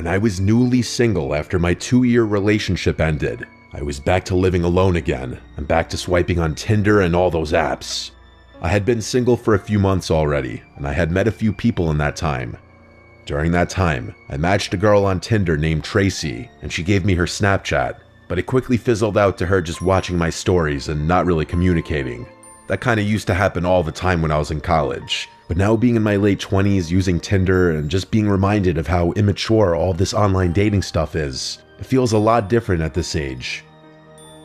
When I was newly single after my 2-year relationship ended, I was back to living alone again and back to swiping on Tinder and all those apps. I had been single for a few months already, and I had met a few people in that time. During that time, I matched a girl on Tinder named Tracy, and she gave me her Snapchat, but it quickly fizzled out to her just watching my stories and not really communicating. That kinda used to happen all the time when I was in college, but now being in my late 20s using Tinder and just being reminded of how immature all this online dating stuff is, it feels a lot different at this age.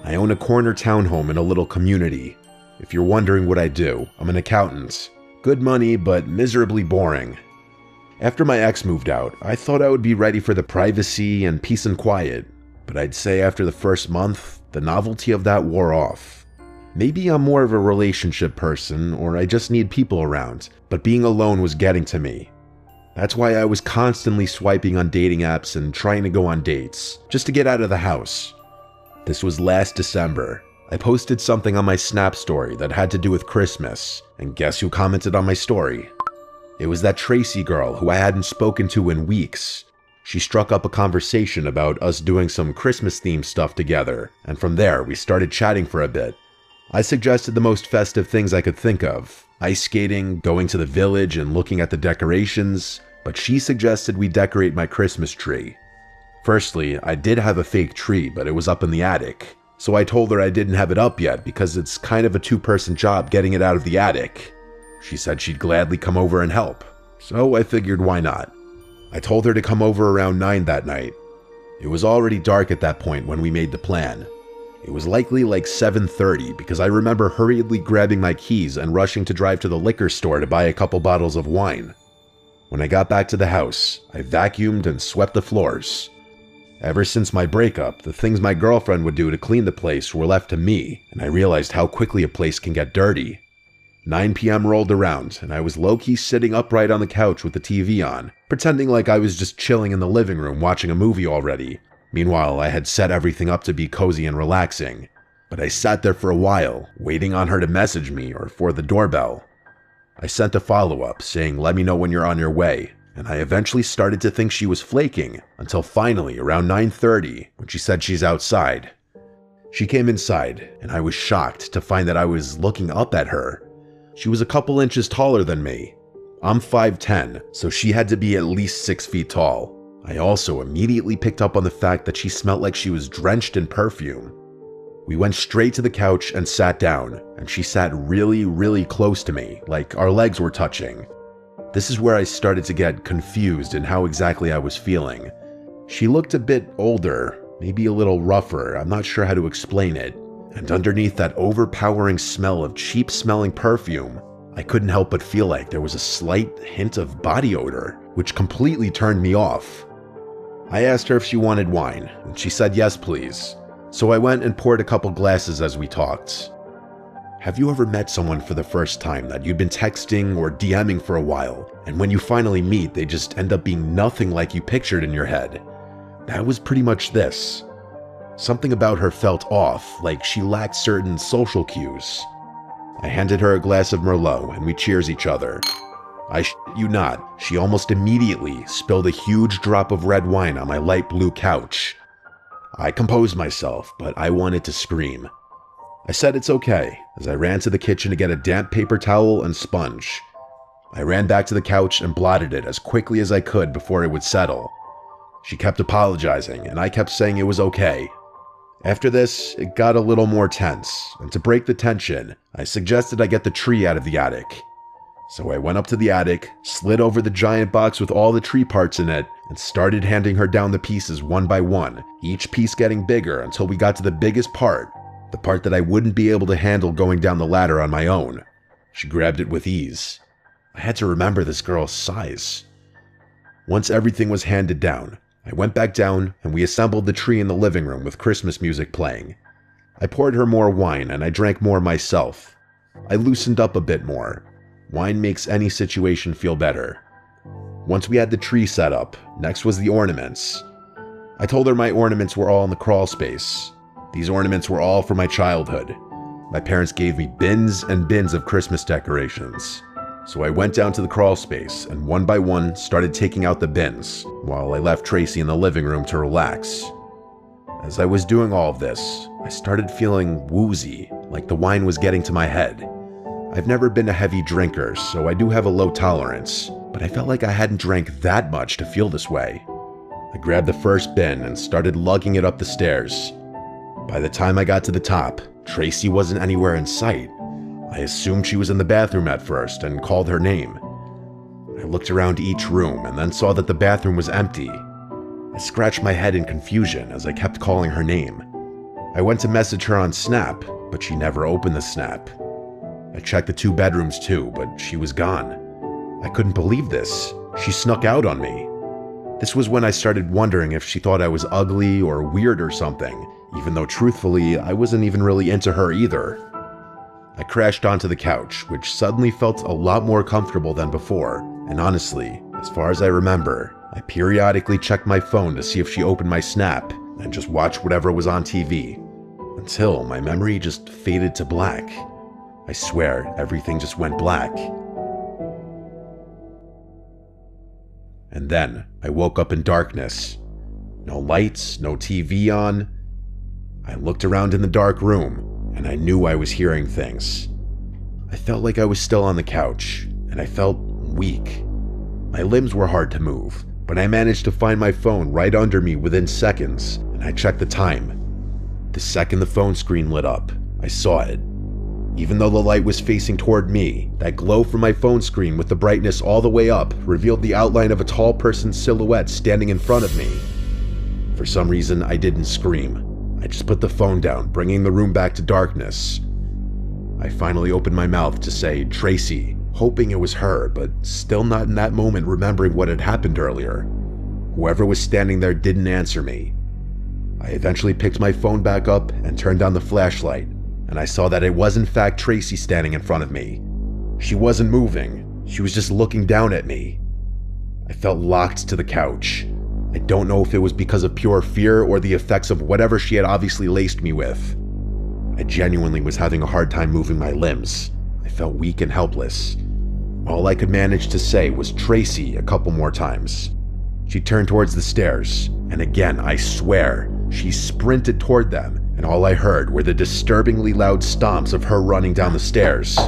I own a corner townhome in a little community. If you're wondering what I do, I'm an accountant. Good money, but miserably boring. After my ex moved out, I thought I would be ready for the privacy and peace and quiet, but I'd say after the first month, the novelty of that wore off. Maybe I'm more of a relationship person, or I just need people around, but being alone was getting to me. That's why I was constantly swiping on dating apps and trying to go on dates, just to get out of the house. This was last December. I posted something on my Snap story that had to do with Christmas, and guess who commented on my story? It was that Tracy girl who I hadn't spoken to in weeks. She struck up a conversation about us doing some Christmas-themed stuff together, and from there we started chatting for a bit. I suggested the most festive things I could think of: ice skating, going to the village, and looking at the decorations, but she suggested we decorate my Christmas tree. Firstly, I did have a fake tree, but it was up in the attic, so I told her I didn't have it up yet because it's kind of a two-person job getting it out of the attic. She said she'd gladly come over and help, so I figured why not. I told her to come over around 9 that night. It was already dark at that point when we made the plan. It was likely like 7:30 because I remember hurriedly grabbing my keys and rushing to drive to the liquor store to buy a couple bottles of wine. When I got back to the house, I vacuumed and swept the floors. Ever since my breakup, the things my girlfriend would do to clean the place were left to me, and I realized how quickly a place can get dirty. 9 p.m. rolled around, and I was low-key sitting upright on the couch with the TV on, pretending like I was just chilling in the living room watching a movie already. Meanwhile, I had set everything up to be cozy and relaxing. But I sat there for a while, waiting on her to message me or for the doorbell. I sent a follow-up saying, "Let me know when you're on your way," and I eventually started to think she was flaking, until finally, around 9:30, when she said she's outside. She came inside, and I was shocked to find that I was looking up at her. She was a couple inches taller than me. I'm 5'10", so she had to be at least 6 feet tall. I also immediately picked up on the fact that she smelled like she was drenched in perfume. We went straight to the couch and sat down, and she sat really close to me, like our legs were touching. This is where I started to get confused in how exactly I was feeling. She looked a bit older, maybe a little rougher, I'm not sure how to explain it. And underneath that overpowering smell of cheap-smelling perfume, I couldn't help but feel like there was a slight hint of body odor, which completely turned me off. I asked her if she wanted wine, and she said yes please. So I went and poured a couple glasses as we talked. Have you ever met someone for the first time that you'd been texting or DMing for a while, and when you finally meet, they just end up being nothing like you pictured in your head? That was pretty much this. Something about her felt off, like she lacked certain social cues. I handed her a glass of Merlot and we cheers each other. I shit you not, she almost immediately spilled a huge drop of red wine on my light blue couch. I composed myself, but I wanted to scream. I said it's okay, as I ran to the kitchen to get a damp paper towel and sponge. I ran back to the couch and blotted it as quickly as I could before it would settle. She kept apologizing, and I kept saying it was okay. After this, it got a little more tense, and to break the tension, I suggested I get the tree out of the attic. So I went up to the attic, slid over the giant box with all the tree parts in it, and started handing her down the pieces one by one, each piece getting bigger until we got to the biggest part, the part that I wouldn't be able to handle going down the ladder on my own. She grabbed it with ease. I had to remember this girl's size. Once everything was handed down, I went back down and we assembled the tree in the living room with Christmas music playing. I poured her more wine and I drank more myself. I loosened up a bit more. Wine makes any situation feel better. Once we had the tree set up, next was the ornaments. I told her my ornaments were all in the crawl space. These ornaments were all from my childhood. My parents gave me bins and bins of Christmas decorations. So I went down to the crawl space and one by one started taking out the bins while I left Tracy in the living room to relax. As I was doing all of this, I started feeling woozy, like the wine was getting to my head. I've never been a heavy drinker, so I do have a low tolerance, but I felt like I hadn't drank that much to feel this way. I grabbed the first bin and started lugging it up the stairs. By the time I got to the top, Tracy wasn't anywhere in sight. I assumed she was in the bathroom at first and called her name. I looked around each room and then saw that the bathroom was empty. I scratched my head in confusion as I kept calling her name. I went to message her on Snap, but she never opened the Snap. I checked the 2 bedrooms too, but she was gone. I couldn't believe this. She snuck out on me. This was when I started wondering if she thought I was ugly or weird or something, even though truthfully, I wasn't even really into her either. I crashed onto the couch, which suddenly felt a lot more comfortable than before, and honestly, as far as I remember, I periodically checked my phone to see if she opened my Snap and just watched whatever was on TV, until my memory just faded to black. I swear, everything just went black. And then I woke up in darkness. No lights, no TV on. I looked around in the dark room, and I knew I was hearing things. I felt like I was still on the couch, and I felt weak. My limbs were hard to move, but I managed to find my phone right under me within seconds, and I checked the time. The second the phone screen lit up, I saw it. Even though the light was facing toward me, that glow from my phone screen with the brightness all the way up revealed the outline of a tall person's silhouette standing in front of me. For some reason, I didn't scream. I just put the phone down, bringing the room back to darkness. I finally opened my mouth to say, "Tracy," hoping it was her, but still not in that moment remembering what had happened earlier. Whoever was standing there didn't answer me. I eventually picked my phone back up and turned on the flashlight, and I saw that it was in fact Tracy standing in front of me. She wasn't moving, she was just looking down at me. I felt locked to the couch. I don't know if it was because of pure fear or the effects of whatever she had obviously laced me with. I genuinely was having a hard time moving my limbs. I felt weak and helpless. All I could manage to say was "Tracy" a couple more times. She turned towards the stairs, and again, I swear, she sprinted toward them, and all I heard were the disturbingly loud stomps of her running down the stairs.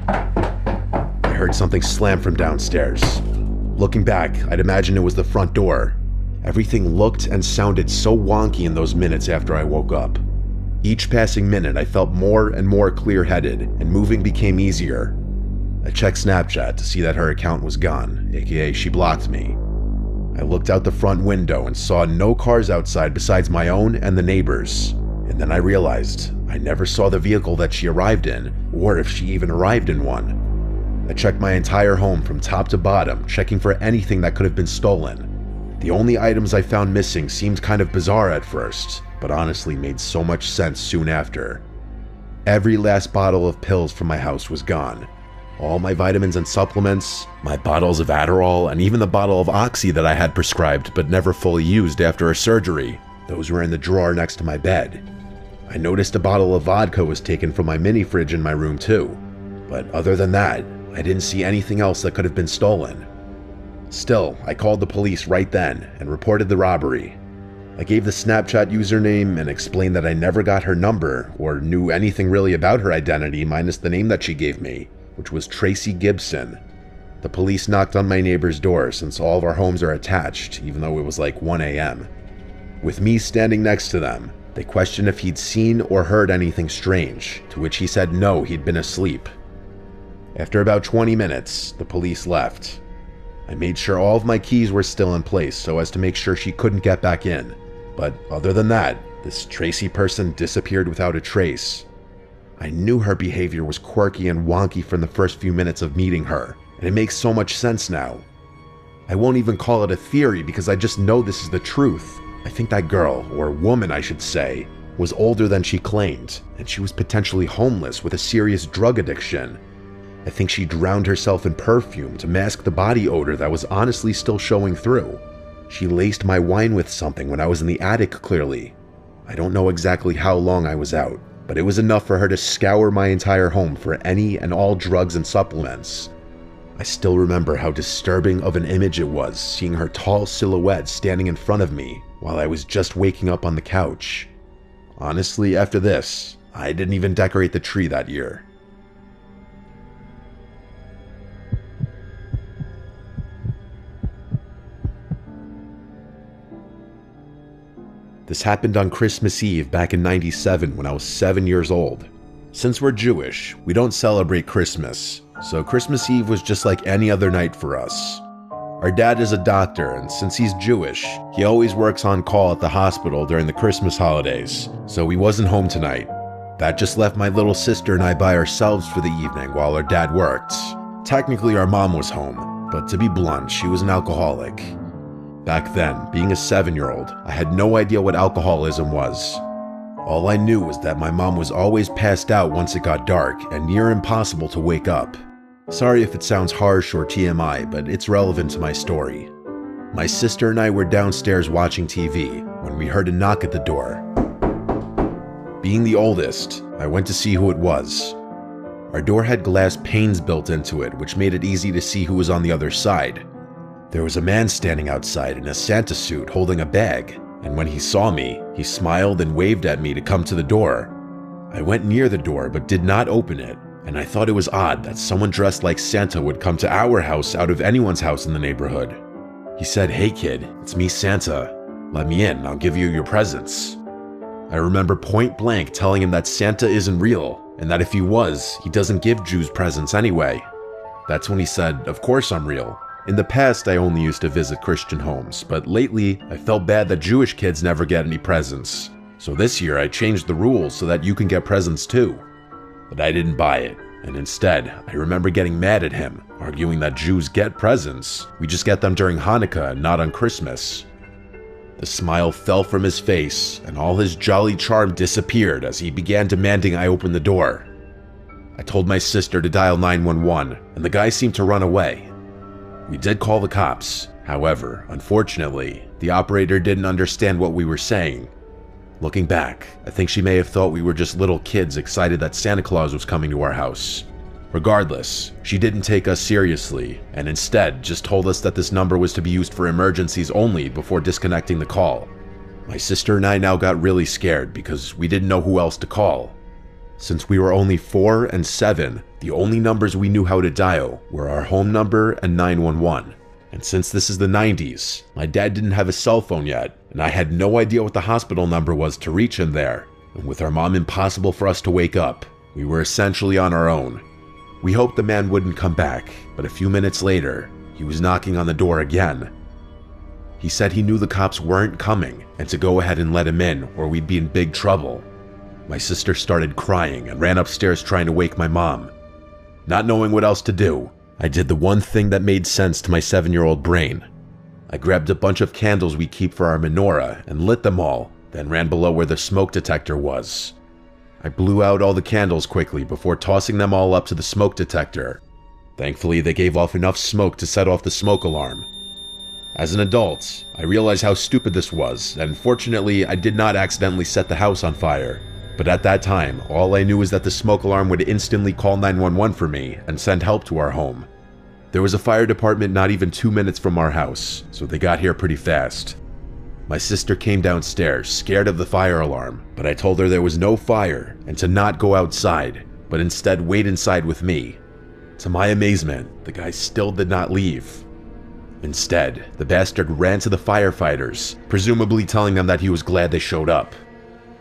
I heard something slam from downstairs. Looking back, I'd imagine it was the front door. Everything looked and sounded so wonky in those minutes after I woke up. Each passing minute, I felt more and more clear-headed, and moving became easier. I checked Snapchat to see that her account was gone, aka she blocked me. I looked out the front window and saw no cars outside besides my own and the neighbors. And then I realized I never saw the vehicle that she arrived in, or if she even arrived in one. I checked my entire home from top to bottom, checking for anything that could have been stolen. The only items I found missing seemed kind of bizarre at first, but honestly made so much sense soon after. Every last bottle of pills from my house was gone. All my vitamins and supplements, my bottles of Adderall, and even the bottle of Oxy that I had prescribed but never fully used after a surgery, those were in the drawer next to my bed. I noticed a bottle of vodka was taken from my mini fridge in my room too, but other than that, I didn't see anything else that could have been stolen. Still, I called the police right then and reported the robbery. I gave the Snapchat username and explained that I never got her number or knew anything really about her identity minus the name that she gave me, which was Tracy Gibson. The police knocked on my neighbor's door since all of our homes are attached, even though it was like 1 a.m. With me standing next to them, they questioned if he'd seen or heard anything strange, to which he said no, he'd been asleep. After about 20 minutes, the police left. I made sure all of my keys were still in place so as to make sure she couldn't get back in, but other than that, this Tracy person disappeared without a trace. I knew her behavior was quirky and wonky from the first few minutes of meeting her, and it makes so much sense now. I won't even call it a theory because I just know this is the truth. I think that girl, or woman I should say, was older than she claimed, and she was potentially homeless with a serious drug addiction. I think she drowned herself in perfume to mask the body odor that was honestly still showing through. She laced my wine with something when I was in the attic clearly. I don't know exactly how long I was out, but it was enough for her to scour my entire home for any and all drugs and supplements. I still remember how disturbing of an image it was seeing her tall silhouette standing in front of me while I was just waking up on the couch. Honestly, after this, I didn't even decorate the tree that year. This happened on Christmas Eve back in '97 when I was 7 years old. Since we're Jewish, we don't celebrate Christmas, so Christmas Eve was just like any other night for us. Our dad is a doctor, and since he's Jewish, he always works on call at the hospital during the Christmas holidays, so he wasn't home tonight. That just left my little sister and I by ourselves for the evening while our dad worked. Technically, our mom was home, but to be blunt, she was an alcoholic. Back then, being a 7-year-old, I had no idea what alcoholism was. All I knew was that my mom was always passed out once it got dark and near impossible to wake up. Sorry if it sounds harsh or TMI, but it's relevant to my story. My sister and I were downstairs watching TV when we heard a knock at the door. Being the oldest, I went to see who it was. Our door had glass panes built into it, which made it easy to see who was on the other side. There was a man standing outside in a Santa suit holding a bag, and when he saw me, he smiled and waved at me to come to the door. I went near the door but did not open it, and I thought it was odd that someone dressed like Santa would come to our house out of anyone's house in the neighborhood. He said, "Hey kid, it's me Santa. Let me in, I'll give you your presents." I remember point blank telling him that Santa isn't real, and that if he was, he doesn't give Jews presents anyway. That's when he said, "Of course I'm real. In the past, I only used to visit Christian homes, but lately, I felt bad that Jewish kids never get any presents. So this year, I changed the rules so that you can get presents too." But I didn't buy it, and instead, I remember getting mad at him, arguing that Jews get presents, we just get them during Hanukkah and not on Christmas. The smile fell from his face, and all his jolly charm disappeared as he began demanding I open the door. I told my sister to dial 911, and the guy seemed to run away. We did call the cops. However, unfortunately, the operator didn't understand what we were saying. Looking back, I think she may have thought we were just little kids excited that Santa Claus was coming to our house. Regardless, she didn't take us seriously, and instead just told us that this number was to be used for emergencies only before disconnecting the call. My sister and I now got really scared because we didn't know who else to call. Since we were only 4 and 7, the only numbers we knew how to dial were our home number and 911. And since this is the 90s, my dad didn't have a cell phone yet, and I had no idea what the hospital number was to reach him there. And with our mom impossible for us to wake up, we were essentially on our own. We hoped the man wouldn't come back, but a few minutes later, he was knocking on the door again. He said he knew the cops weren't coming and to go ahead and let him in or we'd be in big trouble. My sister started crying and ran upstairs trying to wake my mom. Not knowing what else to do, I did the one thing that made sense to my 7-year-old brain. I grabbed a bunch of candles we keep for our menorah and lit them all, then ran below where the smoke detector was. I blew out all the candles quickly before tossing them all up to the smoke detector. Thankfully, they gave off enough smoke to set off the smoke alarm. As an adult, I realized how stupid this was, and fortunately, I did not accidentally set the house on fire. But at that time, all I knew was that the smoke alarm would instantly call 911 for me and send help to our home. There was a fire department not even 2 minutes from our house, so they got here pretty fast. My sister came downstairs, scared of the fire alarm, but I told her there was no fire and to not go outside, but instead wait inside with me. To my amazement, the guy still did not leave. Instead, the bastard ran to the firefighters, presumably telling them that he was glad they showed up.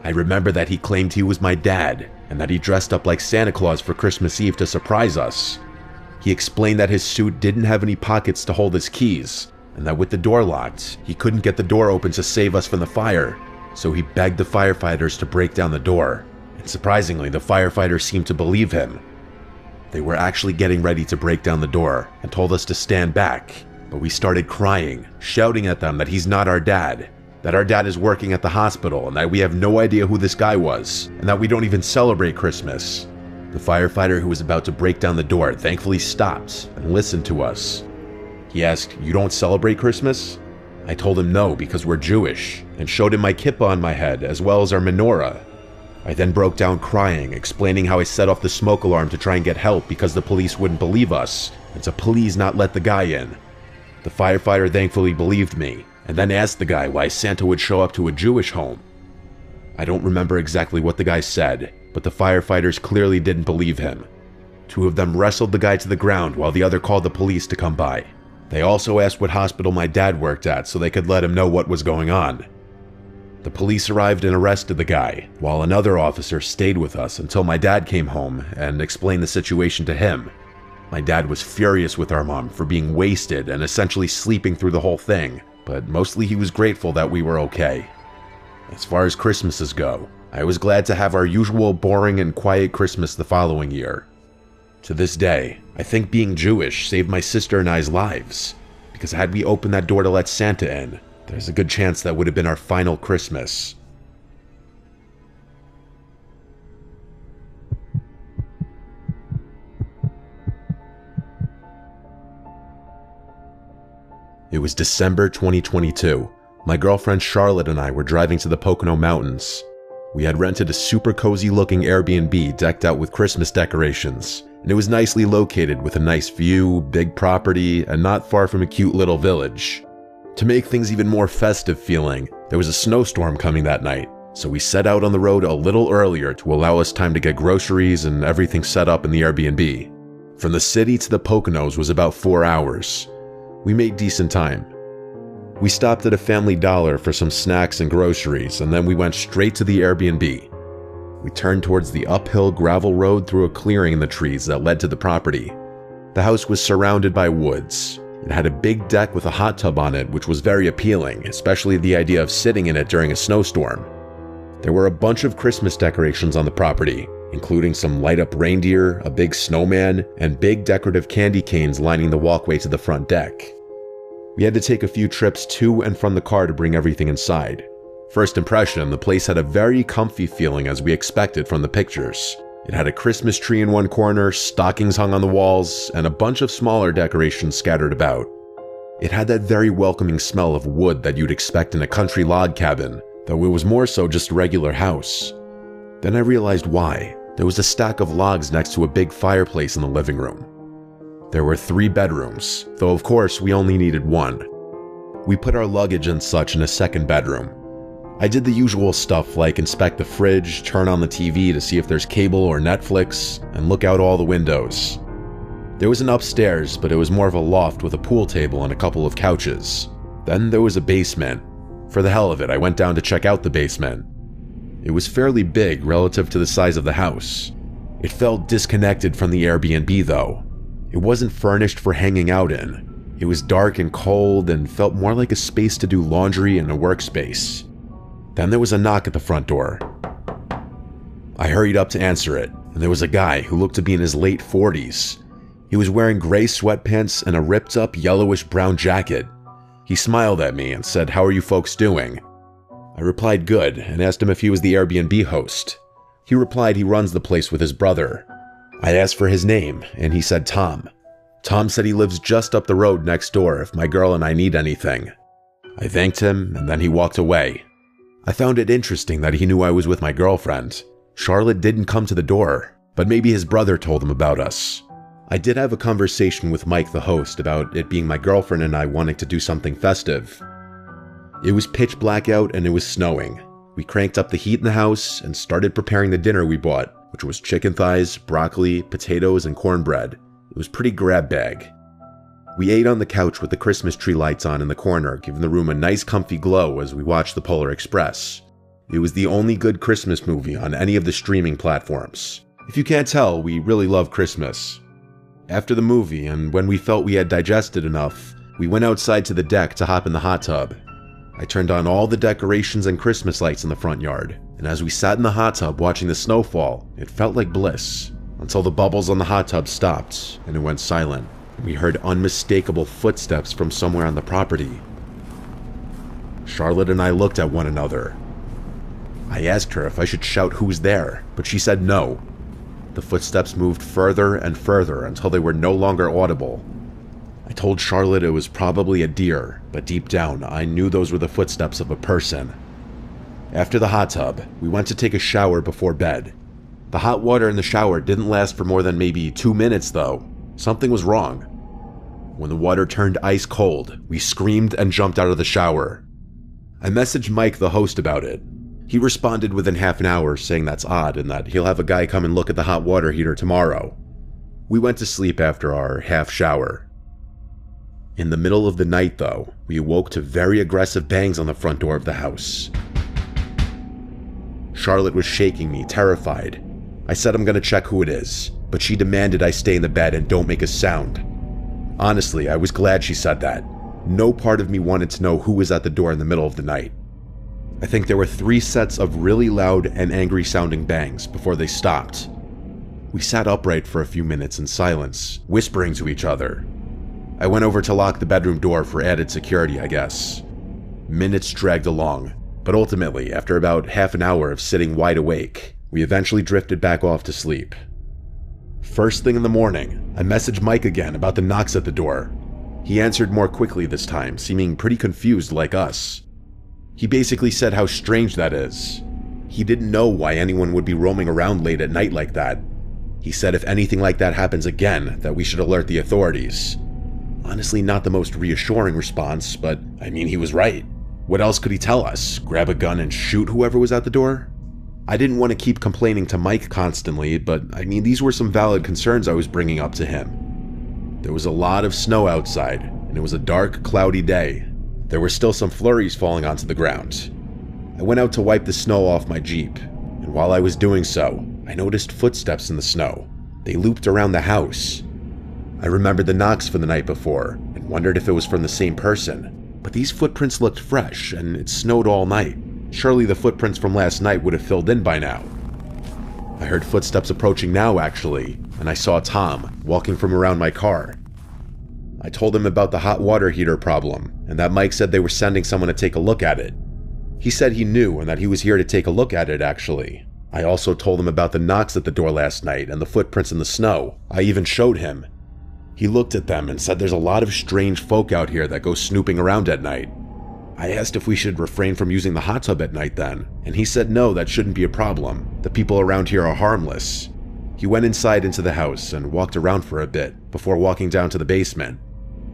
I remember that he claimed he was my dad, and that he dressed up like Santa Claus for Christmas Eve to surprise us. He explained that his suit didn't have any pockets to hold his keys, and that with the door locked, he couldn't get the door open to save us from the fire, so he begged the firefighters to break down the door, and surprisingly, the firefighters seemed to believe him. They were actually getting ready to break down the door, and told us to stand back, but we started crying, shouting at them that he's not our dad, that our dad is working at the hospital and that we have no idea who this guy was, and that we don't even celebrate Christmas. The firefighter who was about to break down the door thankfully stopped and listened to us. He asked, "You don't celebrate Christmas?" I told him no because we're Jewish, and showed him my kippah on my head as well as our menorah. I then broke down crying, explaining how I set off the smoke alarm to try and get help because the police wouldn't believe us, and to please not let the guy in. The firefighter thankfully believed me, and then asked the guy why Santa would show up to a Jewish home. I don't remember exactly what the guy said, but the firefighters clearly didn't believe him. 2 of them wrestled the guy to the ground while the other called the police to come by. They also asked what hospital my dad worked at so they could let him know what was going on. The police arrived and arrested the guy, while another officer stayed with us until my dad came home and explained the situation to him. My dad was furious with our mom for being wasted and essentially sleeping through the whole thing, but mostly he was grateful that we were okay. As far as Christmases go, I was glad to have our usual boring and quiet Christmas the following year. To this day, I think being Jewish saved my sister and I's lives, because had we opened that door to let Santa in, there's a good chance that would have been our final Christmas. It was December 2022. My girlfriend Charlotte and I were driving to the Pocono Mountains. We had rented a super cozy looking Airbnb decked out with Christmas decorations, and it was nicely located with a nice view, big property, and not far from a cute little village. To make things even more festive feeling, there was a snowstorm coming that night, so we set out on the road a little earlier to allow us time to get groceries and everything set up in the Airbnb. From the city to the Poconos was about 4 hours. We made decent time. We stopped at a Family Dollar for some snacks and groceries, and then we went straight to the Airbnb. We turned towards the uphill gravel road through a clearing in the trees that led to the property. The house was surrounded by woods. It had a big deck with a hot tub on it, which was very appealing, especially the idea of sitting in it during a snowstorm. There were a bunch of Christmas decorations on the property, including some light-up reindeer, a big snowman, and big decorative candy canes lining the walkway to the front deck. We had to take a few trips to and from the car to bring everything inside. First impression, the place had a very comfy feeling as we expected from the pictures. It had a Christmas tree in one corner, stockings hung on the walls, and a bunch of smaller decorations scattered about. It had that very welcoming smell of wood that you'd expect in a country log cabin, though it was more so just a regular house. Then I realized why. There was a stack of logs next to a big fireplace in the living room. There were 3 bedrooms, though of course we only needed 1. We put our luggage and such in a second bedroom. I did the usual stuff like inspect the fridge, turn on the TV to see if there's cable or Netflix, and look out all the windows. There was an upstairs, but it was more of a loft with a pool table and a couple of couches. Then there was a basement. For the hell of it, I went down to check out the basement. It was fairly big relative to the size of the house. It felt disconnected from the Airbnb though. It wasn't furnished for hanging out in. It was dark and cold and felt more like a space to do laundry and a workspace. Then there was a knock at the front door. I hurried up to answer it, and there was a guy who looked to be in his late 40s. He was wearing gray sweatpants and a ripped up yellowish brown jacket. He smiled at me and said, "How are you folks doing?" I replied good and asked him if he was the Airbnb host. He replied he runs the place with his brother. I asked for his name, and he said Tom. Tom said he lives just up the road next door if my girl and I need anything. I thanked him, and then he walked away. I found it interesting that he knew I was with my girlfriend. Charlotte didn't come to the door, but maybe his brother told him about us. I did have a conversation with Mike, the host, about it being my girlfriend and I wanting to do something festive. It was pitch black out and it was snowing. We cranked up the heat in the house and started preparing the dinner we bought, which was chicken thighs, broccoli, potatoes, and cornbread. It was pretty grab bag. We ate on the couch with the Christmas tree lights on in the corner, giving the room a nice comfy glow as we watched the Polar Express. It was the only good Christmas movie on any of the streaming platforms. If you can't tell, we really love Christmas. After the movie, and when we felt we had digested enough, we went outside to the deck to hop in the hot tub. I turned on all the decorations and Christmas lights in the front yard, and as we sat in the hot tub watching the snowfall, it felt like bliss, until the bubbles on the hot tub stopped and it went silent. We heard unmistakable footsteps from somewhere on the property. Charlotte and I looked at one another. I asked her if I should shout who's there, but she said no. The footsteps moved further and further until they were no longer audible. I told Charlotte it was probably a deer, but deep down I knew those were the footsteps of a person. After the hot tub, we went to take a shower before bed. The hot water in the shower didn't last for more than maybe 2 minutes though. Something was wrong. When the water turned ice cold, we screamed and jumped out of the shower. I messaged Mike, the host, about it. He responded within half an hour saying that's odd and that he'll have a guy come and look at the hot water heater tomorrow. We went to sleep after our half shower. In the middle of the night though, we awoke to very aggressive bangs on the front door of the house. Charlotte was shaking me, terrified. I said I'm gonna check who it is, but she demanded I stay in the bed and don't make a sound. Honestly, I was glad she said that. No part of me wanted to know who was at the door in the middle of the night. I think there were 3 sets of really loud and angry sounding bangs before they stopped. We sat upright for a few minutes in silence, whispering to each other. I went over to lock the bedroom door for added security, I guess. Minutes dragged along, but ultimately, after about half an hour of sitting wide awake, we eventually drifted back off to sleep. First thing in the morning, I messaged Mike again about the knocks at the door. He answered more quickly this time, seeming pretty confused like us. He basically said how strange that is. He didn't know why anyone would be roaming around late at night like that. He said if anything like that happens again, that we should alert the authorities. Honestly, not the most reassuring response, but I mean, he was right. What else could he tell us? Grab a gun and shoot whoever was at the door? I didn't want to keep complaining to Mike constantly, but I mean, these were some valid concerns I was bringing up to him. There was a lot of snow outside, and it was a dark, cloudy day. There were still some flurries falling onto the ground. I went out to wipe the snow off my Jeep, and while I was doing so, I noticed footsteps in the snow. They looped around the house. I remembered the knocks from the night before, and wondered if it was from the same person, but these footprints looked fresh, and it snowed all night. Surely the footprints from last night would have filled in by now. I heard footsteps approaching now, actually, and I saw Tom walking from around my car. I told him about the hot water heater problem, and that Mike said they were sending someone to take a look at it. He said he knew and that he was here to take a look at it, actually. I also told him about the knocks at the door last night and the footprints in the snow. I even showed him. He looked at them and said there's a lot of strange folk out here that go snooping around at night. I asked if we should refrain from using the hot tub at night then, and he said no, that shouldn't be a problem. The people around here are harmless. He went inside into the house and walked around for a bit before walking down to the basement.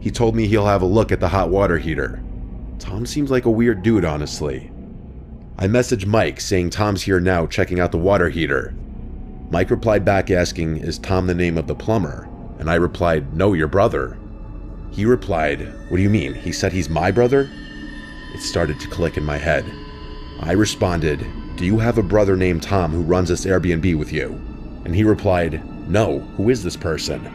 He told me he'll have a look at the hot water heater. Tom seems like a weird dude, honestly. I messaged Mike saying Tom's here now checking out the water heater. Mike replied back asking, is Tom the name of the plumber? And I replied, no, your brother. He replied, what do you mean? He said he's my brother? It started to click in my head. I responded, do you have a brother named Tom who runs this Airbnb with you? And he replied, no, who is this person?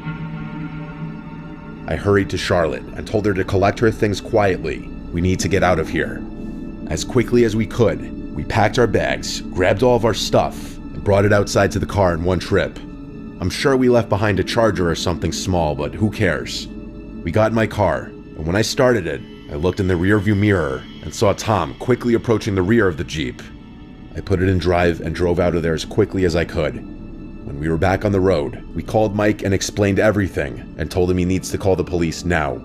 I hurried to Charlotte and told her to collect her things quietly. We need to get out of here. As quickly as we could, we packed our bags, grabbed all of our stuff, and brought it outside to the car in one trip. I'm sure we left behind a charger or something small, but who cares? We got in my car, and when I started it, I looked in the rearview mirror and saw Tom quickly approaching the rear of the Jeep. I put it in drive and drove out of there as quickly as I could. When we were back on the road, we called Mike and explained everything and told him he needs to call the police now.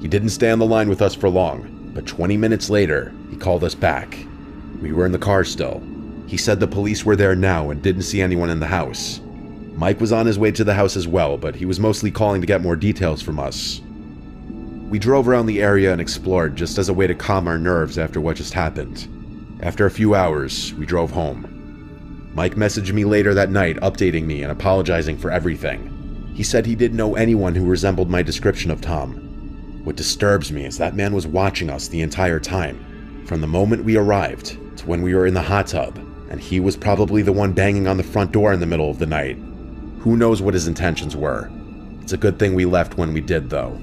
He didn't stay on the line with us for long, but 20 minutes later, he called us back. We were in the car still. He said the police were there now and didn't see anyone in the house. Mike was on his way to the house as well, but he was mostly calling to get more details from us. We drove around the area and explored just as a way to calm our nerves after what just happened. After a few hours, we drove home. Mike messaged me later that night updating me and apologizing for everything. He said he didn't know anyone who resembled my description of Tom. What disturbs me is that man was watching us the entire time, from the moment we arrived to when we were in the hot tub, and he was probably the one banging on the front door in the middle of the night. Who knows what his intentions were? It's a good thing we left when we did, though.